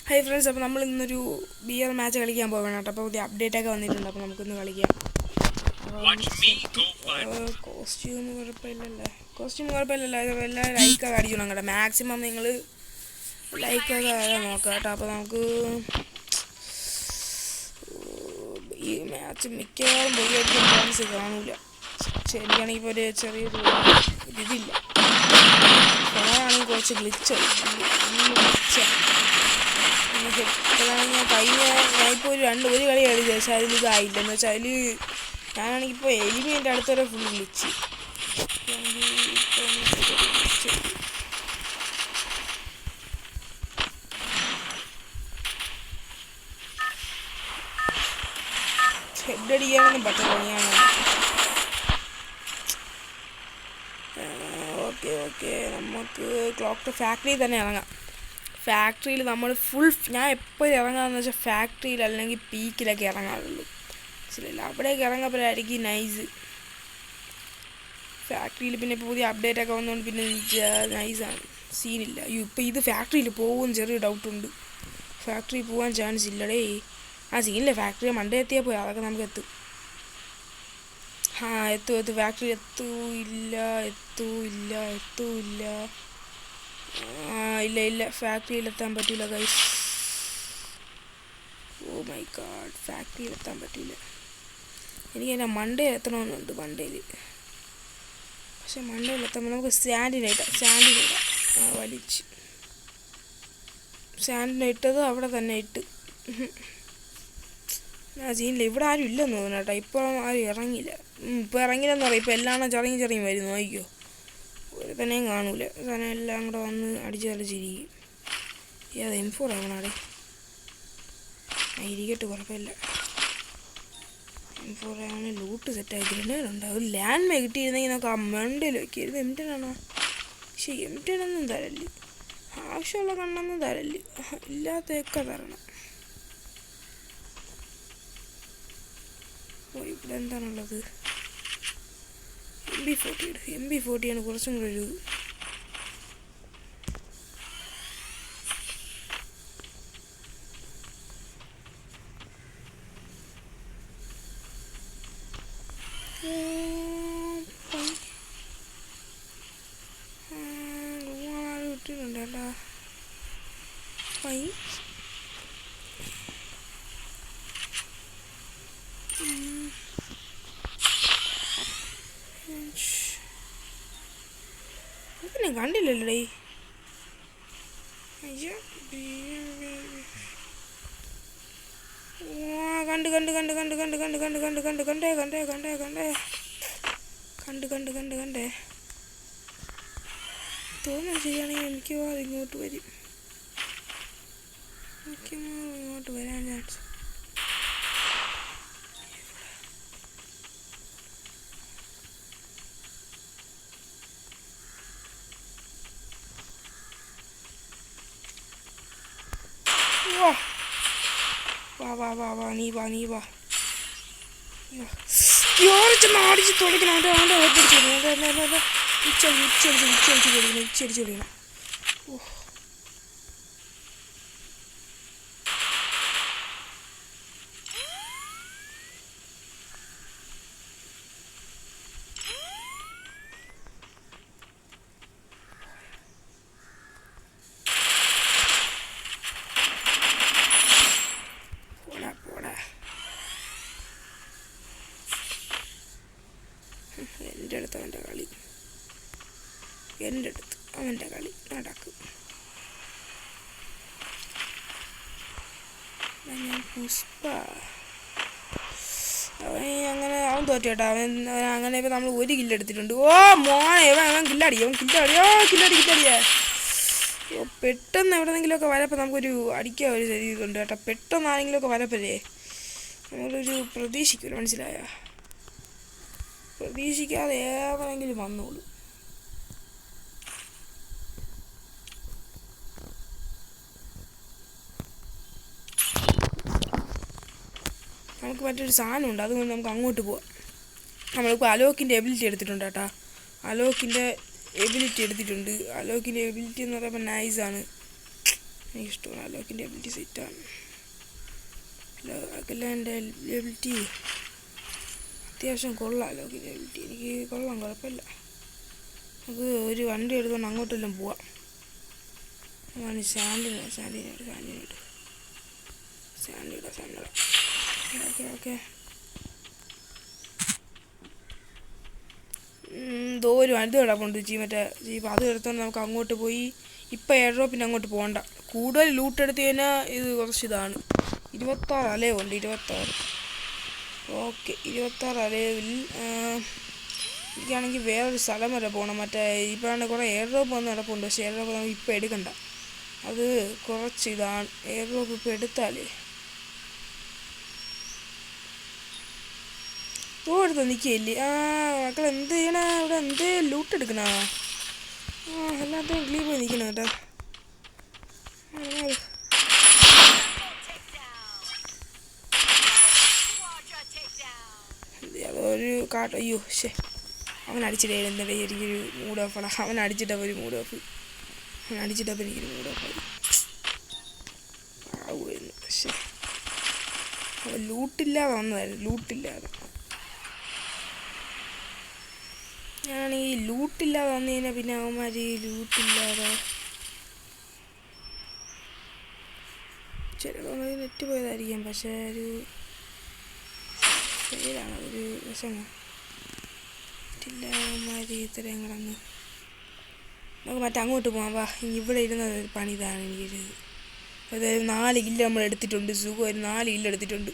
Hi friends, അപ്പോൾ നമ്മൾ ഇന്നൊരു ബിയർ മാച്ച് കളിക്കാൻ പോകണം കേട്ടോ. അപ്പോൾ പുതിയ അപ്ഡേറ്റ് ഒക്കെ വന്നിട്ടുണ്ട്. അപ്പോൾ നമുക്കൊന്ന് കളിക്കാം. കോസ്റ്റ്യൂം കുഴപ്പമില്ലല്ലേ? എല്ലാവരും ലൈക്കൊക്കെ അടിക്കണം കേട്ടോ. മാക്സിമം നിങ്ങൾ ലൈക്കൊക്കെ നോക്കാം കേട്ടോ. അപ്പോൾ നമുക്ക് ഈ മാച്ച് മിക്കവാറും ബോഗിയടിക്കാൻ ചാൻസ് കാണൂല. ശരിയാണെങ്കിൽ ഇപ്പോൾ ഒരു ചെറിയൊരു ഇതില്ല. ഫോണാണെങ്കിൽ കുറച്ച് ഗ്ലിച്ചാണ്. ഞാനിപ്പോൾ ഒരു കളി കളിച്ചു. പക്ഷെ അതിൽ ഇതായില്ല. എന്ന് വെച്ചാൽ അതിൽ ഞാനാണെങ്കിൽ ഇപ്പോൾ എലിമിൻ്റെ അടുത്തൊരു ഫുൾ ഗ്ലിച്ച്. ഹെഡ് അടിക്കാനൊന്നും പറ്റില്ല. ഞാൻ ഓക്കെ നമുക്ക് ക്ലോക്ക് ഫാക്ടറിയിൽ തന്നെ ഇറങ്ങാം. ഫാക്ടറിയിൽ നമ്മൾ ഞാൻ എപ്പോഴും ഇറങ്ങാമെന്ന് വെച്ചാൽ ഫാക്ടറിയിൽ അല്ലെങ്കിൽ പീക്കിലൊക്കെ ഇറങ്ങാറുള്ളൂ. മനസ്സിലായില്ല? അവിടേക്ക് ഇറങ്ങപ്പോഴായിരിക്കും നൈസ്. ഫാക്ടറിയിൽ പിന്നെ ഇപ്പോൾ പുതിയ അപ്ഡേറ്റ് ഒക്കെ വന്നുകൊണ്ട് പിന്നെ നൈസാണ്, സീനില്ല. ഇപ്പോൾ ഇത് ഫാക്ടറിയിൽ പോകുമെന്ന് ചെറിയ ഡൗട്ടുണ്ട്. ഫാക്ടറി പോകാൻ ചാൻസ് ഇല്ലടേ. സീനില്ല. ഫാക്ടറി മണ്ടേ എത്തിയാൽ പോയി, അതൊക്കെ നമുക്ക് എത്തും. എത്തും. ഫാക്ടറി എത്തൂല്ല. ഇല്ല ഫാക്ടറിയിലെത്താൻ പറ്റില്ല ഗൈസ്. ഓ മൈ ഗാഡ്, ഫാക്ടറിയിലെത്താൻ പറ്റില്ല. എനിക്ക് എൻ്റെ മണ്ടയിൽ എത്തണമെന്നുണ്ട്. പക്ഷെ മണ്ടയിലെത്തുമ്പോൾ നമുക്ക് സ്റ്റാൻഡിനിടാം. വലിച്ച് സ്റ്റാൻഡിനിട്ടത് അവിടെ തന്നെ ഇട്ട്. സീനില്ല. ഇവിടെ ആരും ഇല്ലെന്ന് തോന്നുന്നു കേട്ടോ. ഇപ്പോൾ ആരും ഇറങ്ങില്ല. ഇപ്പോൾ ഇറങ്ങില്ലെന്ന് പറയും. ഇപ്പോൾ എല്ലാം ചെറിയ വരുന്നു. അയ്യോ, ഒരു തന്നെയും കാണൂല. തന്നെ എല്ലാം കൂടെ വന്ന് അടിച്ച് കളിച്ചിരിക്കും. അത് M4 ആവണാടെ. ഇരിക്കട്ടെ, കുഴപ്പമില്ല. M4 ആവണ ലൂട്ട് സെറ്റായി. ഗ്രനേഡുണ്ട്. ഒരു ലാൻഡ് മേ കിട്ടിയിരുന്നെങ്കിൽ നമുക്ക് ആ മണ്ടയിൽ വയ്ക്കായിരുന്നു. M10 പക്ഷേ M10 തരല്. ആവശ്യമുള്ള കണ്ണൊന്നും തരല്. ഇല്ലാത്തതൊക്കെ തരണം. ഇവിടെ എന്താണുള്ളത്? MB40 ആണ് കുറച്ചും കൂടെ ഒരു ഇട്ടിട്ടുണ്ടല്ലോ. കണ്ടില്ലല്ലേ? അയ്യോ, കണ്ടേ തോന്നുന്നു. ശരിയാണെങ്കിൽ മിക്കവാറും ഇങ്ങോട്ട് വരും. ഇങ്ങോട്ട് വരാൻ ചാൻസ്. വാ നീ വാ. അടിച്ച് തുടക്കണം. അവൻ്റെ ഉച്ചടിച്ച് കൊടുക്കണം. ഓ, എൻ്റെ അടുത്ത് അവൻ്റെ കളി നടക്കും. ഞാൻ പുഷ്പ അവൻ തോറ്റ കേട്ടോ. അങ്ങനെ ഇപ്പം നമ്മൾ ഒരു കില്ല് എടുത്തിട്ടുണ്ട്. ഓ മോനെ, അവൻ കില്ലടിയോ. പെട്ടെന്ന് എവിടെന്നെങ്കിലുമൊക്കെ വരപ്പം നമുക്കൊരു അടിക്കാൻ ഒരു ശരീരമുണ്ട് കേട്ടോ. പെട്ടെന്ന് ആരെങ്കിലുമൊക്കെ വരപ്പല്ലേ നമ്മളൊരു പ്രതീക്ഷിക്കുമല്ലോ. മനസ്സിലായ? പ്രതീക്ഷിക്കാതെ ഏതെങ്കിലും വന്നോളൂ. നമുക്ക് മറ്റൊരു സാധനമുണ്ട്, അതുകൊണ്ട് നമുക്ക് അങ്ങോട്ട് പോവാം. നമ്മളിപ്പോൾ അലോക്കിൻ്റെ എബിലിറ്റി എടുത്തിട്ടുണ്ട് കേട്ടോ. അലോക്കിൻ്റെ എബിലിറ്റി എന്ന് പറയുമ്പോൾ നൈസാണ്. എനിക്കിഷ്ടമാണ് അലോക്കിൻ്റെ എബിലിറ്റി സെറ്റാണ്. അലോക്കിൻ്റെ എബിലിറ്റി അത്യാവശ്യം കൊള്ളാം. അലോക്കിൻ്റെ എബിലിറ്റി എനിക്ക് കൊള്ളാം, കുഴപ്പമില്ല. നമുക്ക് ഒരു വണ്ടി എടുത്തുകൊണ്ട് അങ്ങോട്ടെല്ലാം പോവാം. സാൻഡിനിട്ട് ഓക്കെ. ഒരു വണ്ടി കിടപ്പുണ്ട് മറ്റേ ജീപ്പ്, അത് എടുത്തോണ്ട് നമുക്ക് അങ്ങോട്ട് പോയി. ഇപ്പം എയർ ഡ്രോപ്പിന് അങ്ങോട്ട് പോകണ്ട. കൂടുതൽ ലൂട്ട് എടുത്ത് കഴിഞ്ഞാൽ ഇത് കുറച്ച് ഇതാണ്. 26 അലവുണ്ട്, 26. ഓക്കെ, 26 അലവിൽ എനിക്കാണെങ്കിൽ വേറൊരു സ്ഥലം വരെ പോകണം. മറ്റേ ഇപ്പോഴാണ് കുറേ എയർ ഡ്രോപ്പ് വന്ന് നടപ്പുണ്ട്. പക്ഷേ എയർ ഡ്രോപ്പ് നമുക്ക് ഇപ്പോൾ എടുക്കണ്ട, അത് കുറച്ച് ഇതാണ്. എയർ ഡ്രോപ്പ് ഇപ്പോൾ എടുത്താലേ എടുത്ത് നിൽക്കുകയില്ലേ. മക്കൾ എന്ത് ചെയ്യണ ഇവിടെ? എന്ത് ലൂട്ട് എടുക്കണ? എല്ലാത്തിനും ക്ലീൻ പോയി നിൽക്കണം കേട്ടോ. അതൊരു അയ്യോ അവൻ അടിച്ചിട്ടേ എന്താ എനിക്കൊരു മൂഡ് ഓഫാണ്. അവൻ അടിച്ചിട്ടപ്പോൾ ഒരു മൂഡ് ഓഫ്, എനിക്കൊരു മൂഡ് ഓഫായി ആവുമായിരുന്നു. പക്ഷേ അവൻ ലൂട്ടില്ലാതെ വന്നതായിരുന്നു, ലൂട്ടില്ലാതെ. ഞാനീ ലൂട്ടില്ലാതെ വന്നു കഴിഞ്ഞാൽ പിന്നെ അവന്മാർ ലൂട്ടില്ലാതെ ചിലപ്പോൾ നെറ്റ് പോയതായിരിക്കാം. പക്ഷേ ഒരു ശരിയാണ്, അതൊരു രസമാണ്. നെറ്റില്ലാവന്മാർ ഇത്രയും കിടന്ന് നമുക്ക് മറ്റേ അങ്ങോട്ട് പോകാം. വാ, ഇവിടെ ഇരുന്ന പണി ഇതാണ് എനിക്കൊരു. അതായത് 4 കില്ല് നമ്മൾ എടുത്തിട്ടുണ്ട്. സുഖം, ഒരു 4 കില്ല് എടുത്തിട്ടുണ്ട്.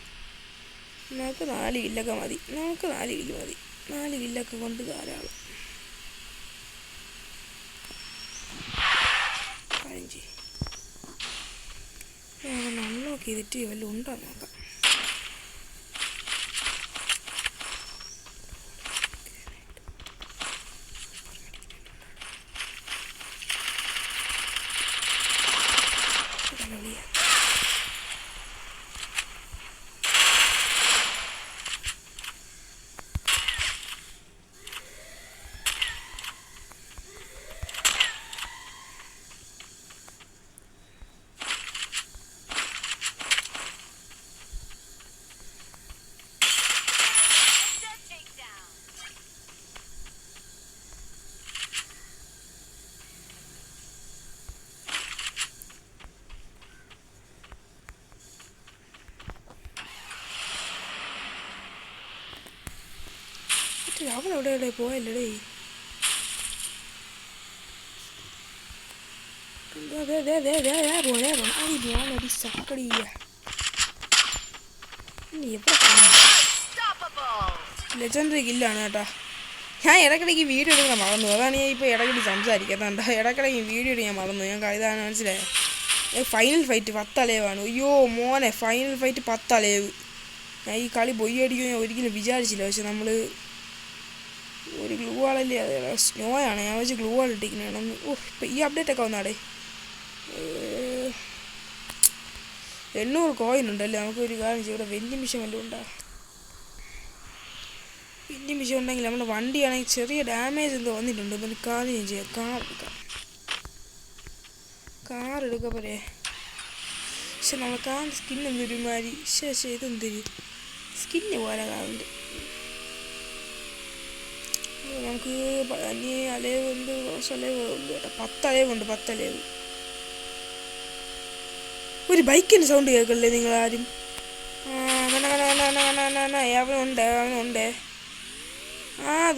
നമുക്ക് 4 കില്ലൊക്കെ മതി. 4 കില്ല് മതി. 4 കില്ലൊക്കെ കൊണ്ട് ധാരാളം. അൺലോക്ക് ചെയ്തിട്ട് വല്ലതും ഉണ്ടോ നോക്കാം. അവൻ എവിടെ പോയല്ലേ? ലെജൻഡറി കില്ലാണ് കേട്ടാ. ഞാൻ ഇടയ്ക്കിടയ്ക്ക് വീഡിയോ എടുക്കാൻ മറന്നു. അതാണ് ഞാൻ ഇപ്പോൾ ഇടയ്ക്കിടയ്ക്ക് സംസാരിക്കാത്തണ്ട. ഇടയ്ക്കിടയ്ക്ക് വീഡിയോ എടുക്കാൻ മറന്നു. ഞാൻ ഇതാണ് മനസ്സിലായോ? Final fight 10 അലവാണ്. അയ്യോ മോനെ, ഫൈനൽ ഫൈറ്റ് 10 അലവ്. ഞാൻ ഈ കളി ബൊയ്യടിക്കും ഞാൻ ഒരിക്കലും വിചാരിച്ചില്ല. പക്ഷെ നമ്മൾ ഒരു ഗ്ലൂ വാളല്ലേ, അത് സ്നോയാണ്. ഞാൻ വെച്ച് ഗ്ലൂ വാൾ ഇട്ടിരിക്കണേന്ന്. ഇപ്പം ഈ അപ്ഡേറ്റൊക്കെ വന്നാടേ. 800 കോയിൻ ഉണ്ടല്ലേ. നമുക്കൊരു കാര്യം ചെയ്യും, ഇവിടെ വെൻഡിങ് മിഷൻ വല്ലതും ഉണ്ടാ. വെൻഡിങ് മിഷൻ ഉണ്ടെങ്കിൽ നമ്മുടെ വണ്ടിയാണെങ്കിൽ ചെറിയ ഡാമേജ് എന്തോ വന്നിട്ടുണ്ട്. പിന്നെ കാര്യം ചെയ്യാം, കാർ എടുക്കാൻ പോരെ. പക്ഷെ നമ്മൾ കാറിൻ്റെ സ്കിൻ എന്തൊരുമാതിരി. ഇതെന്തൊരു സ്കിന്ന് പോലെ കാറുണ്ട്. നമുക്ക് അനി അലവുണ്ട്, കുറച്ച് അലവുണ്ട് കേട്ടോ. 10 അലവുണ്ട്, 10 അലവ്. ഒരു ബൈക്കിൻ്റെ സൗണ്ട് കേൾക്കല്ലേ നിങ്ങളാരും? അവനുണ്ട്.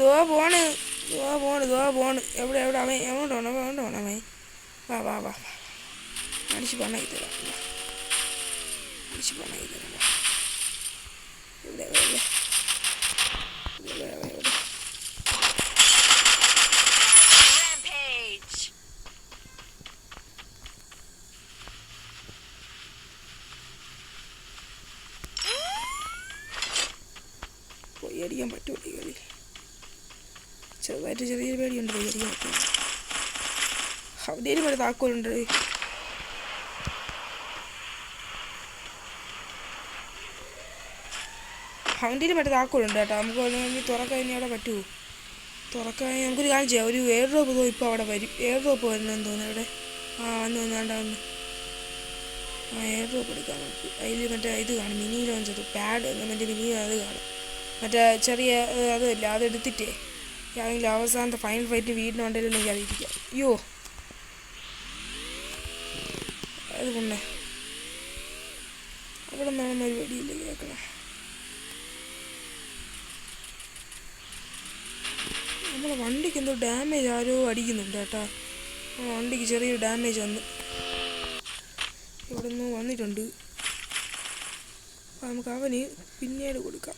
ദോ പോണ്. എവിടെ അവൻ എവിടെ വേണം അവൻ. വാ അടിച്ച് പണായി തരാം. എവിടെ പോയി അടിക്കാൻ പറ്റുമോ? ഈ കളി ചെറുതായിട്ട് ചെറിയൊരു പേടിയുണ്ട്. പോയി അടിക്കാൻ പറ്റുമോ? അവതേലും വരെ താക്കോലുണ്ട്. അവൻ്റെ മറ്റേ താക്കോലുണ്ട് കേട്ടോ. നമുക്ക് ഇനി തുറക്കാൻ ഇനി അവിടെ പറ്റുമോ? തുറക്കാൻ നമുക്കൊരു കാര്യം ചെയ്യാം. ഒരു എയർ ഡ്രോപ്പ് ഇപ്പോൾ അവിടെ വരും. എയർ ഡ്രോപ്പ് വരുന്നതെന്ന് തോന്നുന്നു ഇവിടെ. വന്ന്. എയർ ഡ്രോപ്പ് എടുക്കാം നമുക്ക്. അതിൽ മറ്റേ ഇത് കാണും, മിനി ലോഞ്ചർ പാഡ്, മറ്റേ മിനി അത് കാണും, മറ്റേ ചെറിയ അതല്ല, അതെടുത്തിട്ടേ ആണെങ്കിൽ അവസാനത്തെ ഫൈനൽ ഫൈറ്റ് വീടിന് വണ്ടിയിലെല്ലാം കയറിയിരിക്കാം. അയ്യോ അത് കൊണ്ടേ അവിടെ നിന്നാണ് ഒരു വെടിയില്ല കേൾക്കണം. നമ്മളെ വണ്ടിക്ക് എന്തോ ഡാമേജ് ആരോ അടിക്കുന്നുണ്ട് കേട്ടോ. വണ്ടിക്ക് ചെറിയൊരു ഡാമേജ് വന്ന് ഇവിടെ നിന്ന് വന്നിട്ടുണ്ട്. നമുക്ക് അവന് പിന്നീട് കൊടുക്കാം.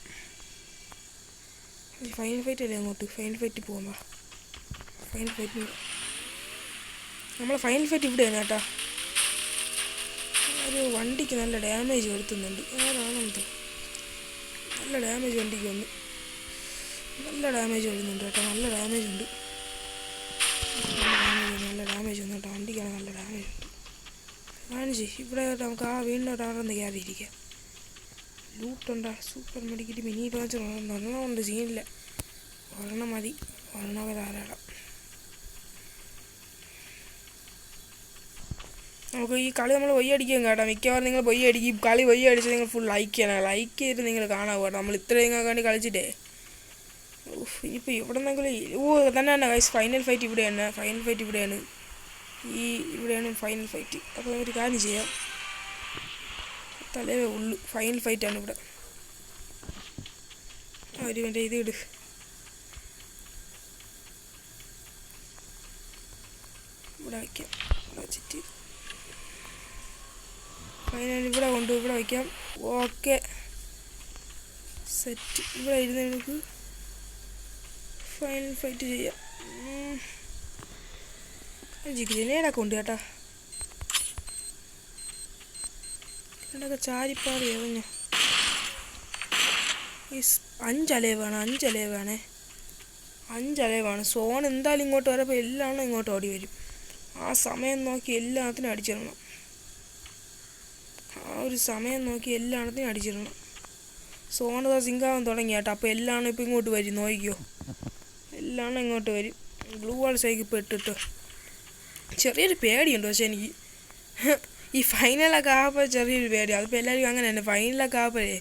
ഫൈനൽ ഫൈറ്റ് അല്ലേ അങ്ങോട്ട്, ഫൈനൽ ഫൈറ്റ് പോകുമ്പോൾ ഫൈനൽ ഫൈറ്റ് നമ്മളെ ഫൈനൽ ഫൈറ്റ് ഇവിടെയാണ് കേട്ടോ. ഒരു വണ്ടിക്ക് നല്ല ഡാമേജ് വരുത്തുന്നുണ്ട്. ആരാണെന്തോ നല്ല ഡാമേജ് വണ്ടിക്ക് വന്നു, നല്ല ഡാമേജ് വരുന്നുണ്ട് കേട്ടോ. നല്ല ഡാമേജ് ഉണ്ട്, നല്ല ഡാമേജ് വന്നു കേട്ടോ. വണ്ടിക്കാണ് നല്ല ഡാമേജ് ഉണ്ട്. കാണിച്ച് ഇവിടെ നമുക്ക് ആ വീടിനോട്ട് അവിടെ നിന്ന് കയറിയിരിക്കാം. ലൂട്ടുണ്ടാ, സൂപ്പർ മെഡിക്കറ്റ്, മിനി ലോഞ്ചർ ഒരെണ്ണമുണ്ട്, സീനില്ല. ഒരെണ്ണം മതി, ഒരെണ്ണമൊക്കെ ധാരാളം. നമുക്ക് ഈ കളി നമ്മൾ പൊയ്യ അടിക്കാൻ കേട്ടോ. മിക്കവാറും നിങ്ങൾ പൊയ്യ അടിക്കും. കളി പൊയ്യ അടിച്ച് നിങ്ങൾ ഫുൾ ലൈക്ക് ചെയ്യണം. ലൈക്ക് ചെയ്തിട്ട് നിങ്ങൾ കാണാൻ കേട്ടോ. നമ്മൾ ഇത്രയും വേണ്ടി കളിച്ചിട്ടേ. ഇനിയിപ്പോൾ ഇവിടെ നിന്നെങ്കിലും തന്നെ ഗൈസ് ഫൈനൽ ഫൈറ്റ് ഇവിടെയാണ്. ഫൈനൽ ഫൈറ്റ് ഇവിടെയാണ്, ഇവിടെയാണ് ഫൈനൽ ഫൈറ്റ്. അപ്പോൾ ഒരു കാര്യം ചെയ്യാം, തലവേ ഉള്ളു. ഫൈനൽ ഫൈറ്റാണ് ഇവിടെ. ഒരു മറ്റേ ഇത് ഇട്, ഇവിടെ വയ്ക്കാം. ഇവിടെ വെച്ചിട്ട് ഫൈനൽ ഇവിടെ ഇവിടെ വയ്ക്കാം. Okay set. ഇവിടെ ഇരുന്ന് നമുക്ക് ഫൈനൽ ഫൈറ്റ് ചെയ്യാം. ജിഗ്നേടൊക്കെ ഉണ്ട് കേട്ടോ. ഇവിടെയൊക്കെ ചാരിപ്പാറി എറിഞ്ഞ 5 അലവാണ്, 5 അലവാണേ, 5 അലവാണ്. സോൺ എന്തായാലും ഇങ്ങോട്ട് വരപ്പോൾ എല്ലാം ഇങ്ങോട്ട് ഓടി വരും. ആ സമയം നോക്കി എല്ലാത്തിനും അടിച്ചിടണം. ആ ഒരു സമയം നോക്കി എല്ലാത്തിനും അടിച്ചിടണം. സോൺ സിങ്കാവാൻ തുടങ്ങി കേട്ടോ. അപ്പോൾ എല്ലാം ഇപ്പോൾ ഇങ്ങോട്ട് വരും, നോക്കിക്കോ. എല്ലാം ഇങ്ങോട്ട് വരും. ബ്ലൂ വാൾ സൈക്കിൾ ഇപ്പോൾ ഇട്ടിട്ടോ. ചെറിയൊരു പേടിയുണ്ട് പക്ഷെ എനിക്ക്. ഈ ഫൈനലൊക്കെ ആകുമ്പോൾ ചെറിയൊരു പേടി. അതിപ്പോൾ എല്ലാവരും അങ്ങനെ തന്നെ. ഫൈനലൊക്കെ ആകുമ്പോഴേ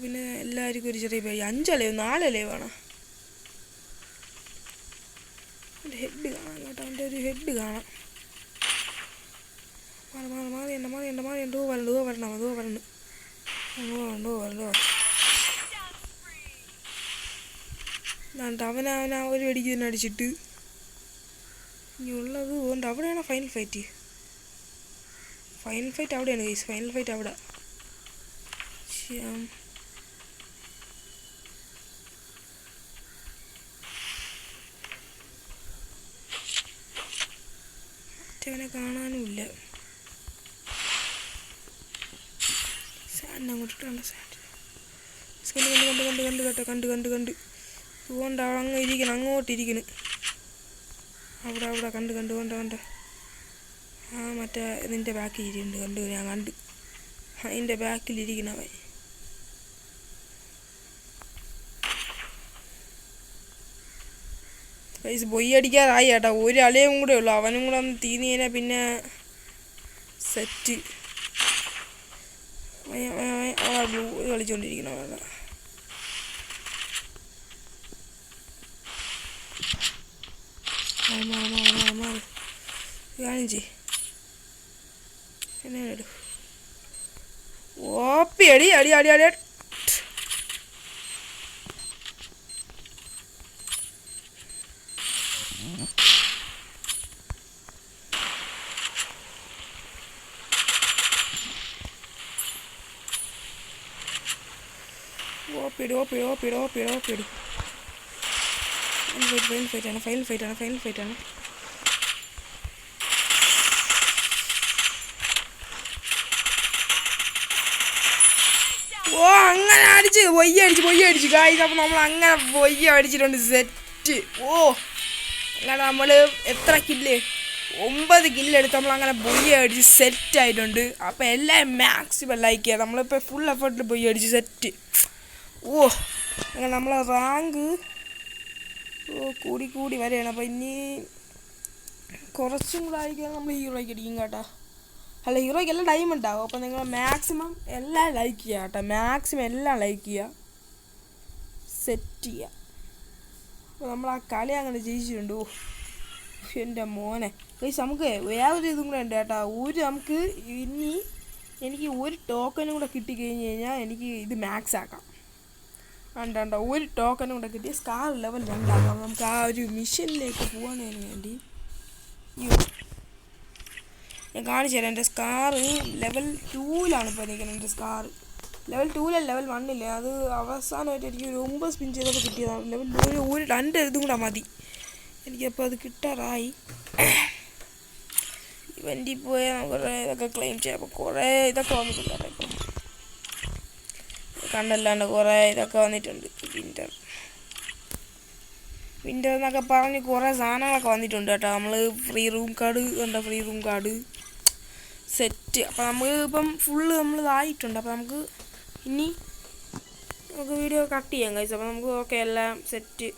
പിന്നെ എല്ലാവർക്കും ഒരു ചെറിയ പേടി. 5 അലവ് 4 അലവ് വേണം. എൻ്റെ ഹെഡ് കാണാം കേട്ടോ. എൻ്റെ ഒരു ഹെഡ് കാണാം. മാറിയുണ്ടോ വരണോ. അവനാ ഒരു വെടിക്ക് തന്നെ അടിച്ചിട്ട് ഇനിയുള്ളത് കൊണ്ട് അവിടെയാണോ ഫൈനൽ ഫൈറ്റ്? ഫൈനൽ ഫൈറ്റ് അവിടെയാണ് ഗൈസ്. ഫൈനൽ ഫൈറ്റ് അവിടെ. മറ്റവനെ കാണാനുമില്ല. സാൻഡ് അങ്ങോട്ടിട്ടാണ്. സാൻഡ് കണ്ട് അതുകൊണ്ട് അങ്ങ് ഇരിക്കണം, അങ്ങോട്ടിരിക്കണ്. അവിടെ കണ്ട് ആ മറ്റേ ഇതിൻ്റെ ബാക്കിൽ ഇരിക്കുന്നുണ്ട്. ഞാൻ കണ്ട് അതിൻ്റെ ബാക്കിലിരിക്കണവൻ. പൈസ പൊയ്യടിക്കാറായി കേട്ടോ. ഒരു അലയും കൂടെ ഉള്ളു. അവനും കൂടെ ഒന്ന് തീർന്നതിനെ പിന്നെ സെറ്റ്. ബ്ലൂ കളിച്ചുകൊണ്ടിരിക്കണം. കാണിച്ചേ എന്നെ ഇടും. ഓപ്പി അടി. ഓപ്പിട്. ഫൈനൽ ഫൈറ്റാണ്. ഓ അങ്ങനെ അടിച്ച് പൊയ്യ അടിച്ച് ഗായ്സ്. അപ്പോൾ നമ്മൾ അങ്ങനെ പൊയ്യ അടിച്ചിട്ടുണ്ട്. സെറ്റ്. അങ്ങനെ നമ്മൾ എത്ര കില്ല്? 9 കില്ലെടുത്ത് നമ്മൾ അങ്ങനെ പൊയ്യ അടിച്ച് സെറ്റായിട്ടുണ്ട്. അപ്പോൾ എല്ലാവരും മാക്സിമം ലൈക്ക് ചെയ്യുക. നമ്മളിപ്പോൾ ഫുൾ എഫേർട്ടിൽ പൊയ്യ അടിച്ച് സെറ്റ്. അങ്ങനെ നമ്മളെ റാങ്ക് കൂടി വരെയാണ്. അപ്പോൾ ഇനി കുറച്ചും കൂടെ ആയിരിക്കും നമ്മൾ ഹീറോയ്ക്ക് അടിക്കും കേട്ടോ. അല്ല, ഹീറോയ്ക്ക് എല്ലാം ഡയമണ്ട് ആവും. അപ്പോൾ നിങ്ങൾ മാക്സിമം എല്ലാം ലൈക്ക് ചെയ്യുക കേട്ടോ. മാക്സിമം എല്ലാം ലൈക്ക് ചെയ്യുക, സെറ്റ് ചെയ്യുക. അപ്പോൾ നമ്മൾ ആ കളി അങ്ങനെ ജയിച്ചിട്ടുണ്ട്. ഓ എൻ്റെ മോനെ ഗയ്സ്, നമുക്ക് വേറൊരു ഇതും കൂടെ ഉണ്ട് കേട്ടോ. നമുക്ക് ഇനി എനിക്ക് ഒരു ടോക്കനും കൂടെ കിട്ടിക്കഴിഞ്ഞ് കഴിഞ്ഞാൽ എനിക്ക് ഇത് മാക്സ് ആക്കാം. വേണ്ട, ഒരു ടോക്കനും കൂടെ കിട്ടി സ്കാർ ലെവൽ 2 ആക്കാം. നമുക്ക് ആ ഒരു മിഷനിലേക്ക് പോകാനതിന് വേണ്ടി ഞാൻ കാണിച്ചു തരാം. എൻ്റെ സ്കാർ ലെവൽ 2ലാണ് ഇപ്പോൾ നിൽക്കുന്നത്. എൻ്റെ സ്കാർ ലെവൽ 2 ലെവൽ 1 അത് അവസാനമായിട്ട് എനിക്ക് ഒരു 9 സ്പിൻ ചെയ്തപ്പോൾ കിട്ടിയതാണ്. ലെവൽ 2 ഒരു 2 ഇതും കൂടെ മതി എനിക്കപ്പോൾ അത് കിട്ടാറായി. ഇവൻ്റിൽ പോയാൽ കുറേ ഇതൊക്കെ ക്ലെയിം ചെയ്യാം. അപ്പോൾ കുറേ ഇതൊക്കെ വന്നിട്ടുണ്ട് കേട്ടോ. ഇപ്പം കണ്ടല്ലാണ്ട് കുറേ ഇതൊക്കെ വന്നിട്ടുണ്ട്. വിൻ്റർ എന്നൊക്കെ പറഞ്ഞ് കുറേ സാധനങ്ങളൊക്കെ വന്നിട്ടുണ്ട് കേട്ടോ. നമ്മൾ ഫ്രീ റൂം കാർഡ് സെറ്റ്. അപ്പോൾ നമുക്ക് ഇപ്പം ഫുള്ള് നമ്മൾ ഇതായിട്ടുണ്ട്. അപ്പോൾ നമുക്ക് വീഡിയോ കട്ട് ചെയ്യാം കഴിച്ചു. അപ്പോൾ നമുക്ക് ഓക്കെ എല്ലാം സെറ്റ്.